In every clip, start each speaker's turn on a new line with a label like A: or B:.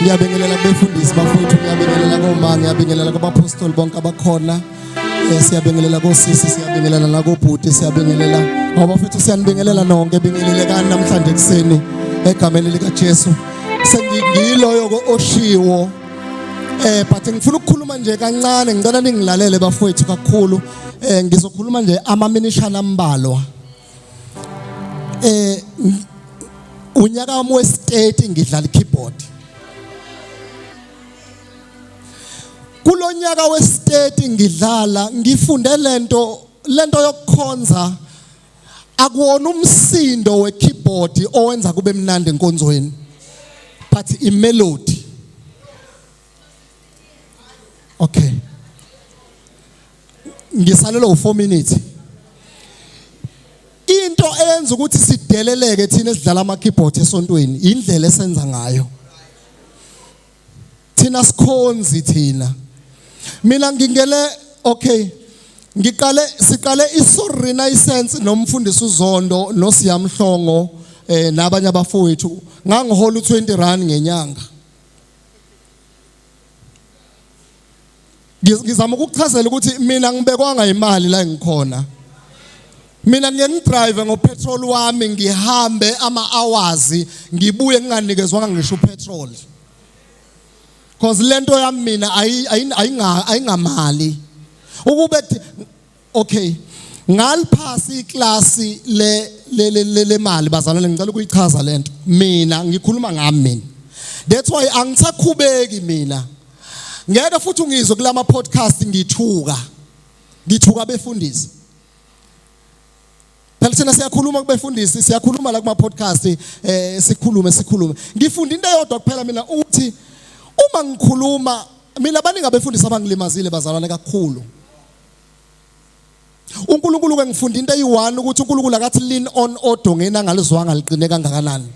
A: Ngiyabingelela kubefundisi bafowethu, ngiyabingelela koma, ngiyabingelela kubapostoli bonke abakhona. Siyabingelela kosisi, siyabingelela nakobhuti, siyabingelela abafowethu, siyanibingelela nonke, bingelelekani namhlanje ekseni egameni lika Jesu. Sengiyiloyo oshiwo but ngifuna ukukhuluma nje kancane, ngicela ningilalele bafowethu kakhulu. Ngizokhuluma nje amaminishana ambalwa. Unyaka wami we-state ngidlala i-keyboard. Kulonyaka we-state ngidlala ngifunde lento yokukhonza akuwona umsindo we-keyboard owenza kube mnandi enkonzweni, but i-melody. Okay, ngisalelo u4 minutes. Into eyenza ukuthi sideleleke thina esidlala ama-keyboard esontweni indlela esenza ngayo. Thina sikhonzi thina. Mina ngingele siqale iSoul Renaissance nomfundisi uZondo noSiyamhlongo nabanye abafowethu ngangihola u20 ngenyanga. Ngizama ukuchazela ukuthi mina ngibekwanga imali la ngikhona. Mina ngiyengidrive ngopetrol wami, ngihambe ama-hours ngibuye nginganikezwanga ngisho upetrol. Because lento yami mina ayingamali. Ukube ngaliphasi iklasi le mali bazalwane, ngicela ukuyichaza lento. Mina ngikhuluma ngami mina. That's why angisakhubeki mina. Ngeke futhi ungizwe kulama podcast ngithuka befundisi. Phela thina siyakhuluma kubefundisi, siyakhuluma la kuma podcast sikhulume. Ngifunda into eyodwa kuphela mina ukuthi uma ngikhuluma mina baningi abefundisi abangilimazile bazalwane kakhulu. uNkulunkulu ke ngifunda into eyi1 ukuthi uNkulunkulu akathi lean on odongeni angalizwanga liqine kangakanani.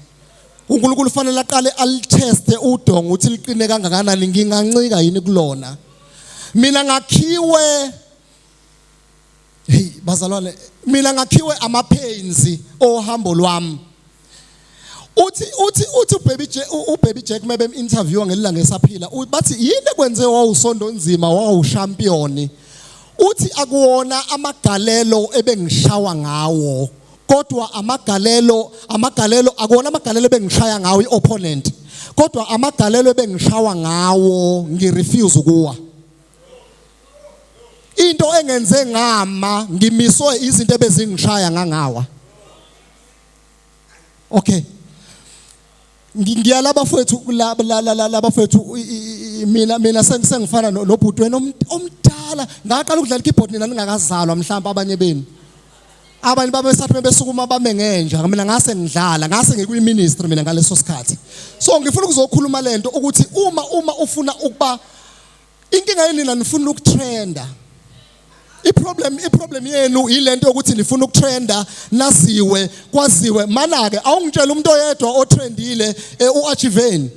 A: uNkulunkulu fanele aqale aliteste udongo ukuthi liqine kangakanani, ngingancika yini kulona. Mina ngakhiwe bazalwane, mina ngakhiwe ama-pains ohambo lwami. Uthi uBaby Jack mebe interview ngelilanga esaphila bathi yini ekwenze wawusondo nzima wawushampion. Uthi akuwona amagalelo ebengishawa ngawo, kodwa amagalelo akuwona amagalelo ebengishaya ngawo iopponent, kodwa amagalelo ebengishawa ngawo ngirefuse ukuwa. Into engenze ngama ngimiswe izinto ebezingishaya ngangawa. Okay, ngiyalaba fethu labafethu mina sengifana nobhutweni omdala, ngaqala ukudlala i-keyboard nina ningakazalwa mhlawumbe abanye benu. Abanye babesathi besukuma bame ngenja, mina ngase ngidlala, ngase ngikuyi-ministry mina ngaleso sikhathi. So ngifuna ukuzokhuluma lento ukuthi uma ufuna ukuba inkinga yenu nina nifuna ukutrenda. Iproblem yenu ilento ukuthi nifuna ukutrenda, naziwe kwaziwe. Mana-ke awungitshela umuntu oyedwa otrendile uAchiveni,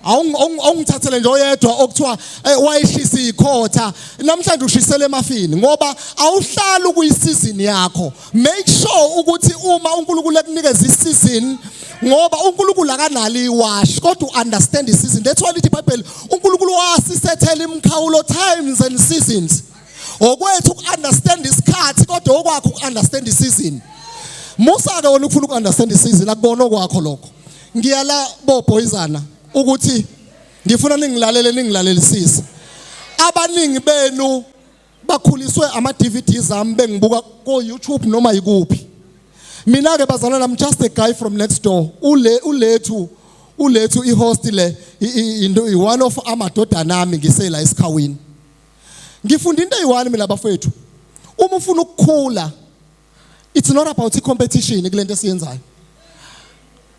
A: awungithathele nje oyedwa okuthiwa wayishisa ikhotha namhlanje ushisele emafini, ngoba awuhlali ukuyisizini yakho. Make sure ukuthi uma uNkulunkulu ekunikeza isizini, ngoba uNkulunkulu akanali iwash kodwa understand isizini. That's why lithi iBhayibheli uNkulunkulu wasisethela imkhawulo, times and seasons. Okwethu ukunderstand isikhathi kodwa okwakho ukunderstand isizini. Musa ke wona ufuna ukunderstand isizini, akubona okwakho lokho. Ngiyala boboyizana ukuthi ngifuna ningilalelisise. Abaningi benu bakhuliswe ama-DVDs ami bengibuka ko YouTube noma yikuphi. Mina ke bazalwana, I'm just a guy from next door. Ulethu i-host le one of amadodana ami ngisela esikhawini. Ngifunda into eyi1 mina bafethu, uma ufuna ukukhula, it's not about i-competition kulento esiyenzayo.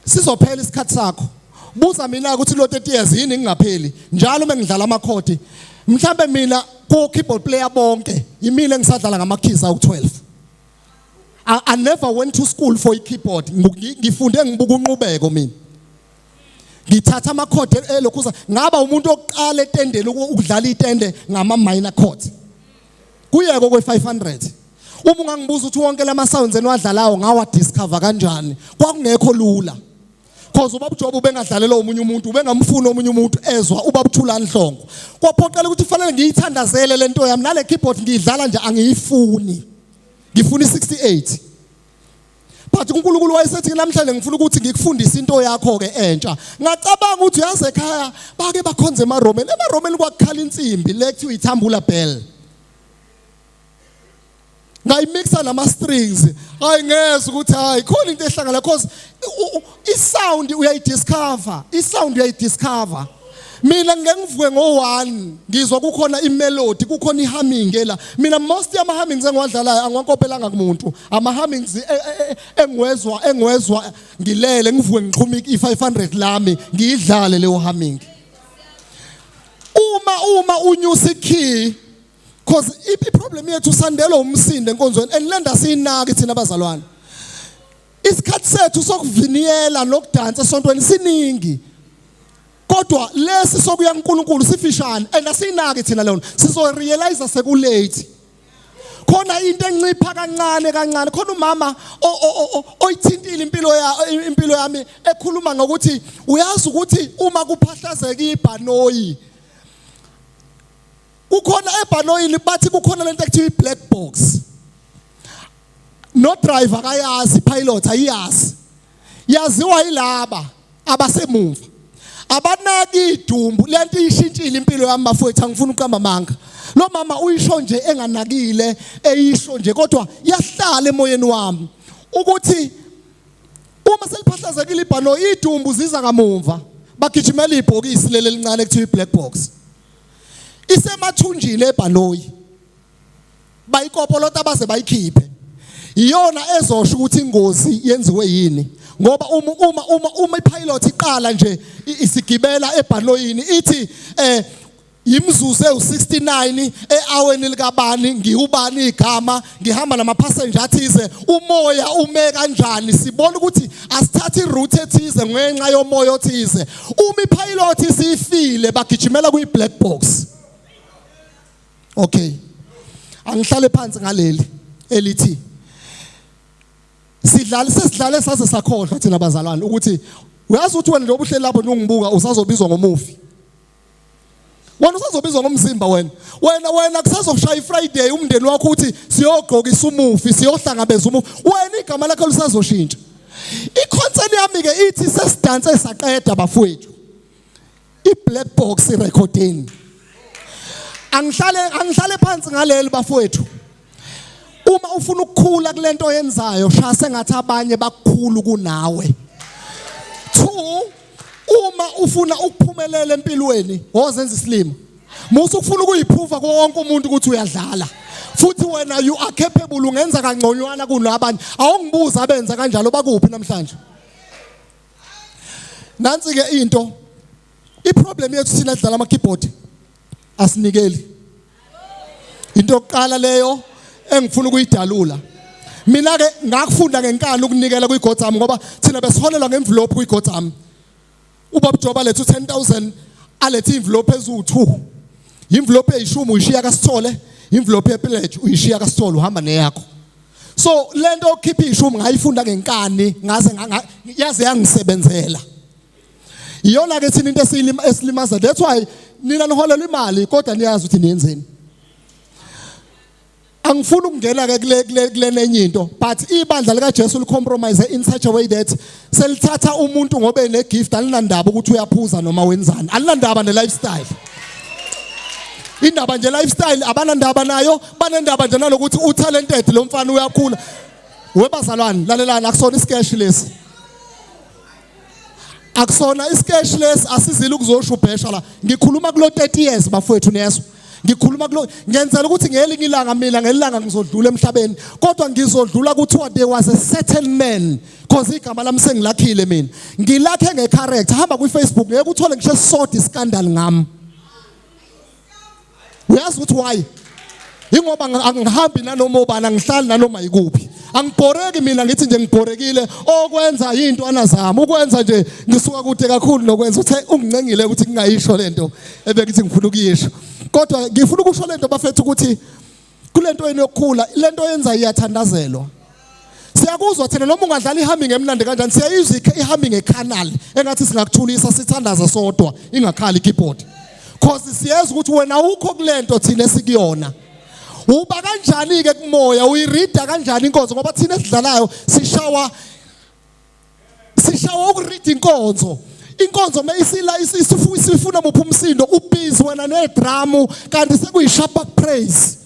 A: Sizophela isikhathi sakho. Buza mina ukuthi lo 30 years yini ngingapheli. Njalo mengidlala amakhodi, mhlambe mina ko-keyboard player bonke yimina engisadlala ngama-keys awu12. I never went to school for i-keyboard. Ngifunde ngibuka unqubeko mina. Ngithatha amakhodi elokhuza, ngaba umuntu oqala etendeni ukudlala itende ngama-minor chords. Kuyeko kwe-500. Uma ungangibuza ukuthi wonke lama sounds enwadlalayo ngawa discover kanjani, kwakungekho lula. Cause ubaba uJobe ubengadlalela omunye umuntu ubengamfuni omunye umuntu ezwa ubaba uThulani Hlongo kwaphoqela ukuthi fanele ngiyithandazele lento yami nale keyboard ngidlala nje angiyifuni ngifuna i68 but uNkulunkulu wayesethi namhlanje ngifuna ukuthi ngikufundise into yakho ke entsha ngacabanga ukuthi uyaze ekhaya bake bakhonze emaromeni kwakukhala insimbi lekuthiwa ithambula bell ngayimixa nama strings hayi ngeze ukuthi hayi khona into ehlangana because isound uyayidiscover mina ngeke ngivuke ngo1 ngizwa kukhona imelody kukhona ihumming la mina most yama hummings engiwadlalayo angwankopelanga kumuntu ama hummings engwezwa ngilele ngivuke ngixhuma i500 lami ngiyidlale leyo humming uma unyusa ikey because iproblem yethu sandelo umsindo enkonzweni enilenda sinaki thina abazalwane isikhathi sethu sokuviniyela nokudansa esontweni siningi kodwa lesi sokuya kuNkulunkulu sifishane asinaki thina leyo sizo realize sekulate khona into encipha kancane khona umama oyithintile impilo yami ekhuluma ngokuthi uyazi ukuthi uma kuphahlazeka ibhanoyi kukhona ebhanoyini bathi kukhona lento ekuthiwa i-black box no driver akayazi pilot ayiyazi yaziwa yilaba abasemumva abanaki idumbu lento ishintshile impilo yami bafowethu angifuni uqamba amanga lo mama uyisho nje enganakile eyisho nje kodwa yahlala emoyeni wami ukuthi uma seliphahlazekile ibhanoyi idumbu ziza kamumva bagijimela ibhokisi leli elincane ekuthiwa i-black box isemathunjini ebhanoyi bayikopolota baze bayikhiphe iyona ezosho ukuthi ingozi yenziwe yini ngoba uma ipilot iqala nje isigibela ebhanoyini ithi imzuzu u69 eaweni likabani ngiyubani igama ngihamba namapassenger athize umoya ume kanjani sibona ukuthi asithatha iroute ethize ngenxa yomoya othize uma ipilot isifile bagijimela kwi-black box. Okay, angihlale phansi ngaleli elithi sesidlale saze sakhohlwa thina abazalwane ukuthi uyazi ukuthi wena njengoba uhleli lapho nongibuka usazobizwa ngomufi wena usazobizwa ngomzimba wena kusazoshaya iFriday umndeni wakho uthi siyogqokisa umufi siyohlangabeza umufi wena igama lakho lisazoshintsha iconcern yami ke ithi sesidanse saqeda bafowethu i-black box recording angihlale phansi ngaleli bafowethu uma ufuna ukukhula kulento oyenzayo shaya sengathi abanye bakukhulu kunawe 2 uma ufuna ukuphumelela empilweni wozenza isilimo musu ufuna ukuyiprove konke umuntu ukuthi uyadlala futhi wena you are capable ungenza kangconywana kunabanye awungibuza abenza kanjalo bakuphi namhlanje nansi ke into iproblem yethu sina dlala ama keyboard asinikeli into yokuqala leyo engifuna ukuyidalula mina ke ngakufunda ngenkani ukunikela kwiGodzam ngoba thina besiholelwa ngeenvelope kwiGodzam ubaba uJobe lethu 10,000 alethe envelope ezu2 envelope eyishumi uyishiya kaSithole envelope epledge uyishiya kaSithole uhamba neyakho so lento okhipha ishumi ngayifunda ngenkani ngaze yaze yangisebenzela iyona ke thina into esilimaza that's why nina niholela imali kodwa niyazi ukuthi niyenzeni angifuni ukungena ke kule nenye into but ibandla lika Jesu licompromise in such a way that selithatha umuntu ngobe negift alinandaba ukuthi uyaphuza noma wenzani alinandaba ne-lifestyle indaba nje lifestyle abanandaba nayo banendaba nje nalokuthi utalented lo mfana uyakhula webazalwane lalelana akusona iskesh lesi akusona iskesh lesi asizile ukuzoshubhesha la ngikhuluma kulo 30 years bafowethu neso ngikhuluma kulo ngenzela ukuthi ngelinye ilanga mina ngelanga ngizodlula emhlabeni kodwa ngizodlula kuthiwa there was a certain man cause igama lami sengilakhile mina ngilakhe ngecharacter hamba kwiFacebook ngeke uthole ngisho sodi scandal ngami uyazi ukuthi why ingoba angihambi nanoma ubani ngihlali nanoma ikuphi angibhoreki mina ngithi nje ngibhorekile okwenza into anazama ukwenza nje ngisuka kude kakhulu nokwenza uthe ungicengile ukuthi ngingayisho lento ebekithi ngifuna ukuyisho kodwa ngifuna ukusho lento bafethu ukuthi kulento yenu yokukhula lento yenza iyathandazelwa Siyakuzwa thina noma ungadlala ihaming emnandi kanjani siyayizwa ihaming ecanal engathi singakuthulisa sithandaza sodwa ingakhali keyboard. Cause siyeza ukuthi wena ukho kulento thina esikuyona. Uba kanjani ke kumoya uyirida kanjani inkonzo ngoba thina esidlalayo sishawa ukuread inkonzo. Inkonzo mayisila isifuna muphi umsindo ubhizi wena nedrum kanti sekuyishabak praise.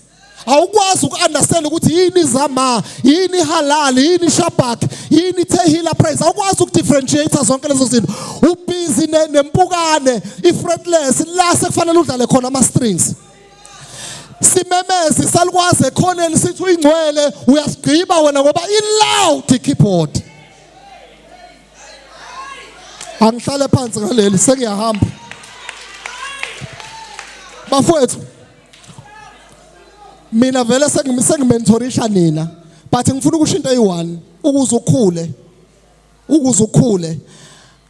A: Awukwazi ukunderstand ukuthi yini zama, yini halal, yini shabak, yini tehila praise. Awukwazi ukudifferentiate zonke lezo zinto. Ubhizi nempukane, ifretless la sekufanele udlale khona ama strings. Simemezi salukwazi ekhoneni sithi uyingcwele uyasigqiba wena ngoba iloud keyboard. Angihlale phansi ngaleli sengiyahamba. Bafowethu mina vele sengimentorisha nina but ngifuna ukusho into eyi1 ukuze ukhule.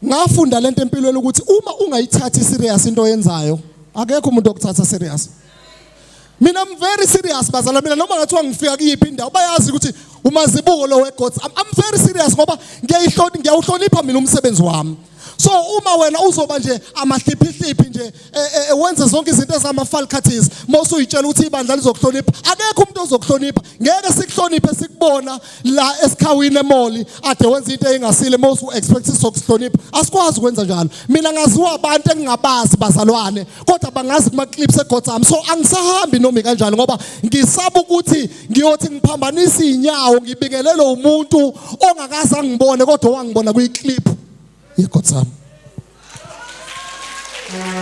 A: Ngafunda lento empilweni ukuthi uma ungayithathi serious into oyenzayo akekho umuntu okuthatha serious. Mina I'm very serious bazala mina noma ngathiwa ngifika kuyiphi indawo bayazi ukuthi umazibuko lo weGods. I'm very serious ngoba ngiyawuhlonipha mina umsebenzi wami. So uma wena uzoba nje amahliphi nje wenza zonke izinto ezamafalcaties mose uyitshela ukuthi ibandla lizokuhlonipha akekho umuntu ozokuhlonipha ngeke sikuhloniphe sikubona la esikhawini emoli ade wenza into engasile mose uexpect sokuhlonipha asikwazi ukwenza njalo. Mina ngaziwa abantu engingabazi bazalwane kodwa bangazi kuma clips eGods ami so angisahambi noma kanjalo ngoba ngisaba ukuthi ngiyothi ngiphambanisa inyawo ngibingelele umuntu ongakaza ngibone kodwa wangibona kuyiclip yeGods ami.